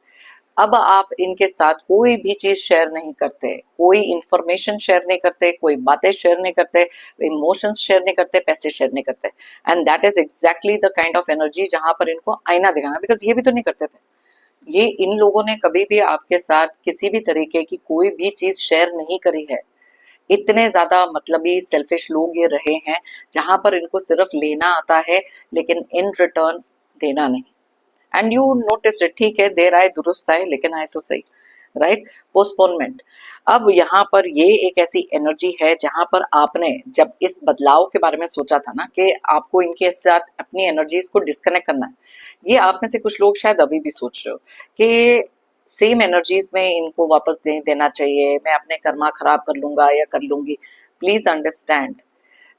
अब आप इनके साथ कोई भी चीज शेयर नहीं करते, कोई इंफॉर्मेशन शेयर नहीं करते, कोई बातें शेयर नहीं करते, इमोशंस शेयर नहीं करते, पैसे शेयर नहीं करते। And that is exactly the kind of energy जहां पर इनको आईना दिखाना, बिकॉज ये भी तो नहीं करते थे। ये इन लोगों ने कभी भी आपके साथ किसी भी तरीके की कोई भी चीज शेयर नहीं करी है। इतने ज्यादा मतलबी सेल्फिश लोग ये रहे हैं, जहां पर इनको सिर्फ लेना आता है लेकिन इन रिटर्न देना नहीं। एंड यू नोटिस इट, ठीक है देर आए दुरुस्त आए, लेकिन आए तो सही, राइट। पोस्टपोनमेंट। अब यहाँ पर ये एक ऐसी एनर्जी है जहां पर आपने जब इस बदलाव के बारे में सोचा था ना कि आपको इनके साथ अपनी एनर्जीज को डिस्कनेक्ट करना है, ये आप में से कुछ लोग शायद अभी भी सोच रहे हो कि सेम एनर्जीज में इनको वापस दे देना चाहिए, मैं अपने कर्मा खराब कर लूंगा या कर लूंगी। प्लीज अंडरस्टैंड,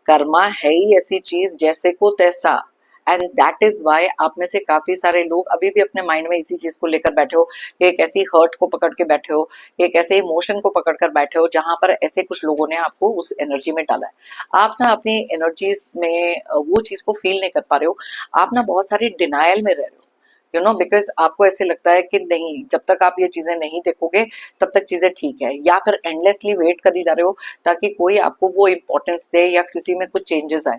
कर्मा है ही ऐसी चीज जैसे को तैसा। एंड दैट इज वाई आप में से काफी सारे लोग अभी भी अपने माइंड में इसी चीज को लेकर बैठे हो, एक ऐसी हर्ट को पकड़ के बैठे हो, एक ऐसे इमोशन को पकड़ कर बैठे हो जहां पर ऐसे कुछ लोगों ने आपको उस एनर्जी में डाला है। आप ना अपनी एनर्जीज में वो चीज को फील नहीं कर पा रहे हो, आप ना बहुत सारी डिनायल में रह रहे हो, यू नो, बिकॉज आपको ऐसे लगता है कि नहीं, जब तक आप ये चीजें नहीं देखोगे तब तक चीजें ठीक है, या फिर एंडलेसली वेट कर ही जा रहे हो ताकि कोई आपको वो इंपॉर्टेंस दे या किसी में कुछ चेंजेस आए।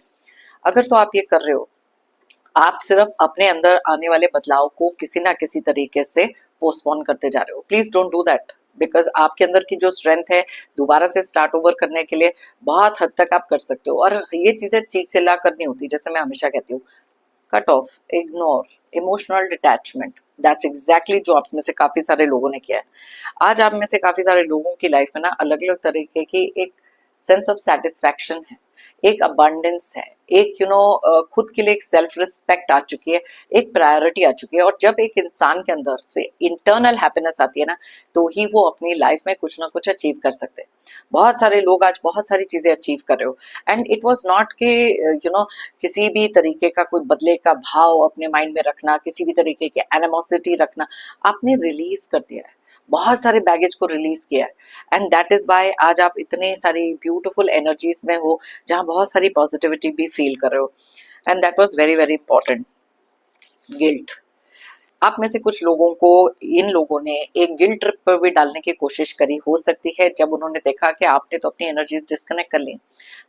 अगर तो आप ये कर रहे हो, आप सिर्फ अपने अंदर आने वाले बदलाव को किसी ना किसी तरीके से पोस्टपोन करते जा रहे हो। Please don't do that, because आपके अंदर की जो स्ट्रेंथ है दोबारा से स्टार्ट ओवर करने के लिए बहुत हद तक आप कर सकते हो। और ये चीजें चीख चिल्ला करनी होती, जैसे मैं हमेशा कहती हूँ, cut off, ignore, emotional detachment. That's exactly जो आप में से काफी सारे लोगों ने किया है। आज आप में से काफी सारे लोगों की लाइफ में ना अलग अलग तरीके की एक सेंस ऑफ सेटिस्फैक्शन है, एक अबंडेंस है, एक खुद के लिए एक सेल्फ रिस्पेक्ट आ चुकी है, एक प्रायोरिटी आ चुकी है। और जब एक इंसान के अंदर से इंटरनल हैप्पीनेस आती है ना, तो ही वो अपनी लाइफ में कुछ ना कुछ अचीव कर सकते हैं। बहुत सारे लोग आज बहुत सारी चीजें अचीव कर रहे हो, एंड इट वाज नॉट कि किसी भी तरीके का कोई बदले का भाव अपने माइंड में रखना, किसी भी तरीके की एनिमोसिटी रखना, आपने रिलीज कर दिया है, बहुत सारे बैगेज को रिलीज किया है। एंड दैट इज वाई आज आप इतने सारी ब्यूटीफुल एनर्जीज में हो जहां बहुत सारी पॉजिटिविटी भी फील कर रहे हो। And that was very very important. Guilt, आप में से कुछ लोगों को, इन लोगों ने एक गिल्ट ट्रिप पर भी डालने की कोशिश करी हो सकती है, जब उन्होंने देखा कि आपने तो अपनी एनर्जीज डिस्कनेक्ट कर ली।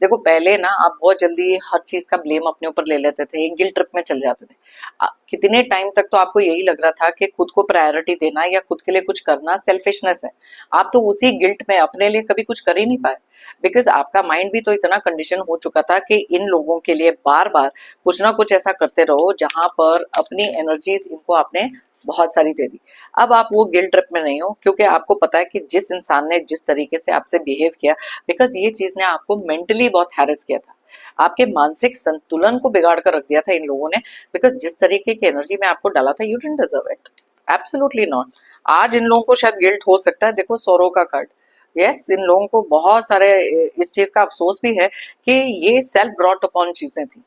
देखो, पहले ना आप बहुत जल्दी हर चीज का ब्लेम अपने ऊपर ले लेते थे, एक गिल्ट ट्रिप में चल जाते थे। कितने टाइम तक तो आपको यही लग रहा था कि खुद को प्रायोरिटी देना या खुद के लिए कुछ करना सेल्फिशनेस है। आप तो उसी गिल्ट में अपने लिए कभी कुछ कर ही नहीं पाए, बिकॉज आपका माइंड भी तो इतना कंडीशन हो चुका था कि इन लोगों के लिए बार बार कुछ ना कुछ ऐसा करते रहो जहां पर अपनी एनर्जीज इनको आपने बहुत सारी दे दी। अब आप वो गिल्ट ट्रिप में नहीं हो, क्योंकि आपको पता है कि जिस इंसान ने जिस तरीके से आपसे बिहेव किया, बिकॉज ये चीज ने आपको मेंटली बहुत हैरेस किया था, आपके मानसिक संतुलन को बिगाड़ कर रख दिया था इन लोगों ने, बिकॉज जिस तरीके की एनर्जी में आपको डाला था, you didn't deserve it, absolutely not. आज इन लोगों को शायद गिल्ट हो सकता है, देखो सोरो का कार्ड, यस, इन लोगों को बहुत सारे इस चीज का अफसोस भी है कि ये सेल्फ ब्रॉट अपॉन चीजें थी।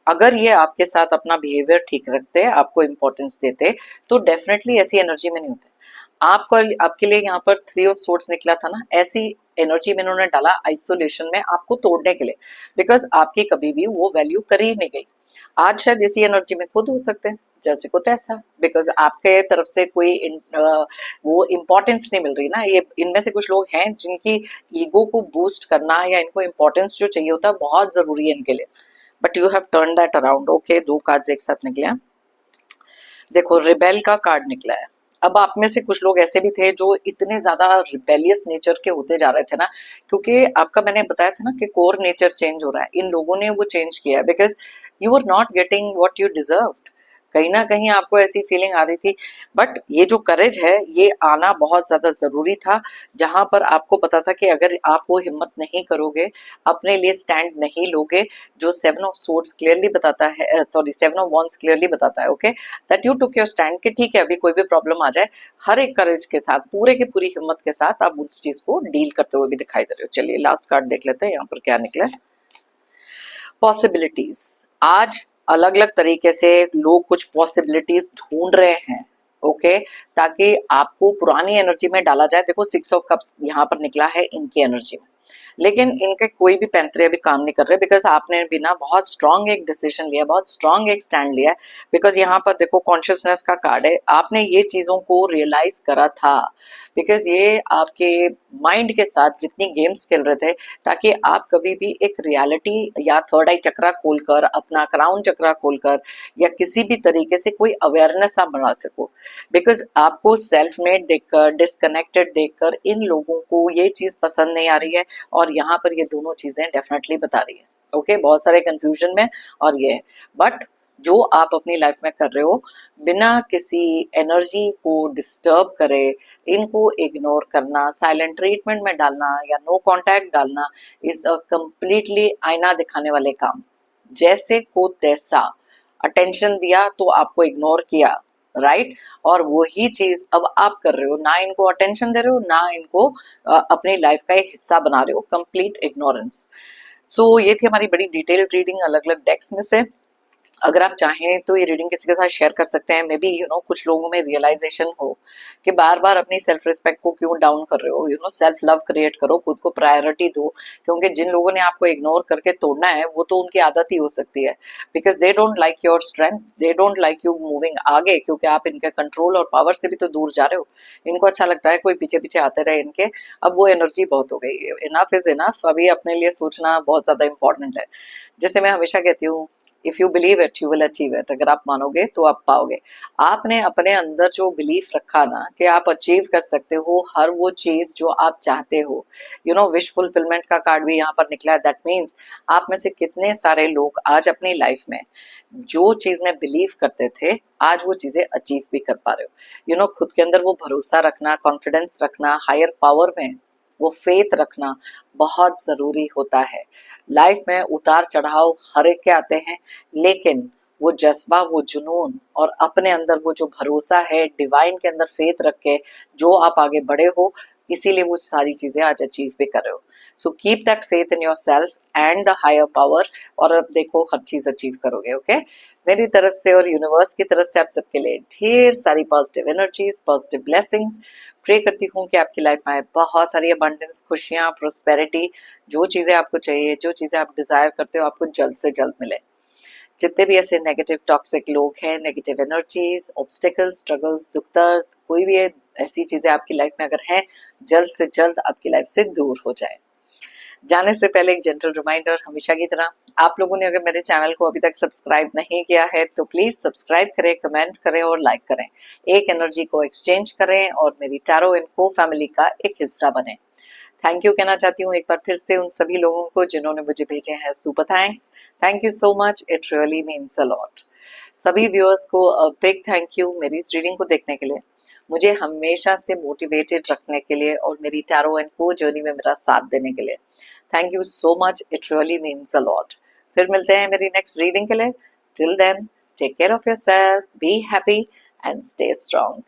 अगर ये आपके साथ अपना बिहेवियर ठीक रखते, आपको इंपॉर्टेंस देते, तो डेफिनेटली ऐसी एनर्जी में नहीं होते। आपको, आपके लिए यहाँ पर 3 ऑफ सोर्ड्स निकला था ना, ऐसी एनर्जी में इन्होंने डाला आइसोलेशन में आपको तोड़ने के लिए, बिकॉज आपकी कभी भी वो वैल्यू करी नहीं गई। आज शायद इसी एनर्जी में खुद हो सकते हैं जैसे को तैसा, बिकॉज आपके तरफ से कोई वो इम्पोर्टेंस नहीं मिल रही ना। ये इनमें से कुछ लोग हैं जिनकी ईगो को बूस्ट करना या इनको इम्पोर्टेंस जो चाहिए होता है बहुत जरूरी है इनके लिए, but you have turn that around. Okay, 2 cards एक साथ निकले हैं। देखो, रिबेल का कार्ड निकला है। अब आप में से कुछ लोग ऐसे भी थे जो इतने ज्यादा रिबेलियस नेचर के होते जा रहे थे ना, क्योंकि आपका मैंने बताया था ना कि कोर नेचर चेंज हो रहा है, इन लोगों ने वो चेंज किया है, because you are not getting what you deserve. कहीं ना कहीं आपको ऐसी फीलिंग आ रही थी, बट ये जो करेज है ये आना बहुत ज्यादा जरूरी था, जहां पर आपको पता था कि अगर आप वो हिम्मत नहीं करोगे, अपने लिए स्टैंड नहीं लोगे, जो 7 ऑफ सोर्ड्स क्लियरली बताता है, सॉरी 7 ऑफ वॉन्ड्स क्लियरली बताता है, okay, that you took your stand कि ठीक है, अभी कोई भी प्रॉब्लम आ जाए, हर एक करेज के साथ, पूरे की पूरी हिम्मत के साथ आप उस चीज को डील करते हुए भी दिखाई दे रहे हो। चलिए लास्ट कार्ड देख लेते हैं यहाँ पर क्या निकला है। पॉसिबिलिटीज, आज अलग अलग तरीके से लोग कुछ पॉसिबिलिटीज ढूंढ रहे हैं, ओके, ताकि आपको पुरानी एनर्जी में डाला जाए। देखो 6 ऑफ कप्स यहाँ पर निकला है इनकी एनर्जी में, लेकिन इनके कोई भी पैंतरे अभी काम नहीं कर रहे, बिकॉज आपने भी ना बहुत स्ट्रांग एक डिसीजन लिया, बहुत स्ट्रांग एक स्टैंड लिया है। बिकॉज यहाँ पर देखो कॉन्शियसनेस का कार्ड है, आपने ये चीजों को रियलाइज करा था, बिकॉज ये आपके माइंड के साथ जितनी गेम्स खेल रहे थे, ताकि आप कभी भी एक रियलिटी या थर्ड आई चक्रा खोलकर, अपना क्राउन चक्रा खोलकर, या किसी भी तरीके से कोई अवेयरनेस आप बढ़ा सको। बिकॉज आपको सेल्फ मेड देखकर, डिस्कनेक्टेड देखकर इन लोगों को ये चीज पसंद नहीं आ रही है, और यहाँ पर ये दोनों चीजें डेफिनेटली बता रही है। ओके, बहुत सारे कंफ्यूजन में और ये, बट जो आप अपनी लाइफ में कर रहे हो बिना किसी एनर्जी को डिस्टर्ब करे, इनको इग्नोर करना, साइलेंट ट्रीटमेंट में डालना या नो कांटेक्ट डालना, इज अ कंप्लीटली आईना दिखाने वाले काम। जैसे को तैसा अटेंशन दिया तो आपको इग्नोर किया, राइट, और वही चीज अब आप कर रहे हो, ना इनको अटेंशन दे रहे हो, ना इनको अपनी लाइफ का एक हिस्सा बना रहे हो, कंप्लीट इग्नोरेंस। सो ये थी हमारी बड़ी डिटेल्ड रीडिंग अलग अलग डेक्स में से। अगर आप चाहें तो ये रीडिंग किसी के साथ शेयर कर सकते हैं। मे बी कुछ लोगों में रियलाइजेशन हो कि बार बार अपनी सेल्फ रिस्पेक्ट को क्यों डाउन कर रहे हो। सेल्फ लव क्रिएट करो, खुद को प्रायोरिटी दो, क्योंकि जिन लोगों ने आपको इग्नोर करके तोड़ना है वो तो उनकी आदत ही हो सकती है। Because they don't like your strength, they don't like you moving आगे, क्योंकि आप इनके कंट्रोल और पावर से भी तो दूर जा रहे हो। इनको अच्छा लगता है कोई पीछे पीछे आते रहे इनके। अब वो एनर्जी बहुत हो गई, इनफ इज इनफ। अभी अपने लिए सोचना बहुत ज्यादा इंपॉर्टेंट है। जैसे मैं हमेशा कहती हूँ, if you believe it you will achieve it. अगर आप मानोगे तो आप पाओगे। आपने अपने अंदर जो बिलीफ रखा ना कि आप अचीव कर सकते हो हर वो चीज जो आप चाहते हो, विश फुलफिलमेंट का कार्ड भी यहाँ पर निकला है। दैट मीन्स आप में से कितने सारे लोग आज अपनी लाइफ में जो चीज में बिलीव करते थे आज वो चीजें अचीव भी कर पा रहे हो। खुद के अंदर वो भरोसा रखना, कॉन्फिडेंस रखना, हायर पावर में वो फेथ रखना बहुत जरूरी होता है। लाइफ में उतार चढ़ाव हर एक के आते हैं, लेकिन वो जज्बा, वो जुनून और अपने अंदर वो जो भरोसा है, डिवाइन के अंदर फेथ रख के जो आप आगे बढ़े हो, इसीलिए वो सारी चीजें आज अचीव भी कर रहे हो। So keep that faith in yourself and the higher power, और अब देखो हर चीज अचीव करोगे। ओके, मेरी तरफ से और यूनिवर्स की तरफ से आप सबके लिए ढेर सारी positive energies, positive blessings. Pray करती हूँ कि आपकी लाइफ में आए बहुत सारी अबंडेंस, खुशियां, प्रोस्पेरिटी। जो चीजें आपको चाहिए, जो चीजें आप डिजायर करते हो, आपको जल्द से जल्द मिले। जितने भी ऐसे नेगेटिव टॉक्सिक लोग हैं, नेगेटिव एनर्जीज, ऑब्स्टिकल्स, स्ट्रगल्स, दुख दर्द, कोई भी ऐसी चीजें आपकी लाइफ में अगर हैं, जल्द से जल्द आपकी लाइफ से दूर हो जाए। जाने से पहले एक जेंटल रिमाइंडर, हमेशा की तरह आप लोगों ने अगर मेरे चैनल को अभी तक सब्सक्राइब नहीं किया है तो प्लीज सब्सक्राइब करें, कमेंट करें और लाइक करें। एक एनर्जी को एक्सचेंज करें और मेरी टैरो इन्फो फैमिली का एक हिस्सा बने। थैंक यू कहना चाहती हूँ एक बार फिर से उन सभी लोगों को जिन्होंने मुझे भेजे हैं super thanks. Thank you so much, it really means a lot. सभी व्यूअर्स को बिग थैंक यू मेरी इस रीडिंग को देखने के लिए, मुझे हमेशा से मोटिवेटेड रखने के लिए और मेरी टैरो एंड को जर्नी में मेरा साथ देने के लिए। Thank you so much, it really means a lot. फिर मिलते हैं मेरी नेक्स्ट रीडिंग के लिए। Till then, take care of yourself, be happy and stay strong.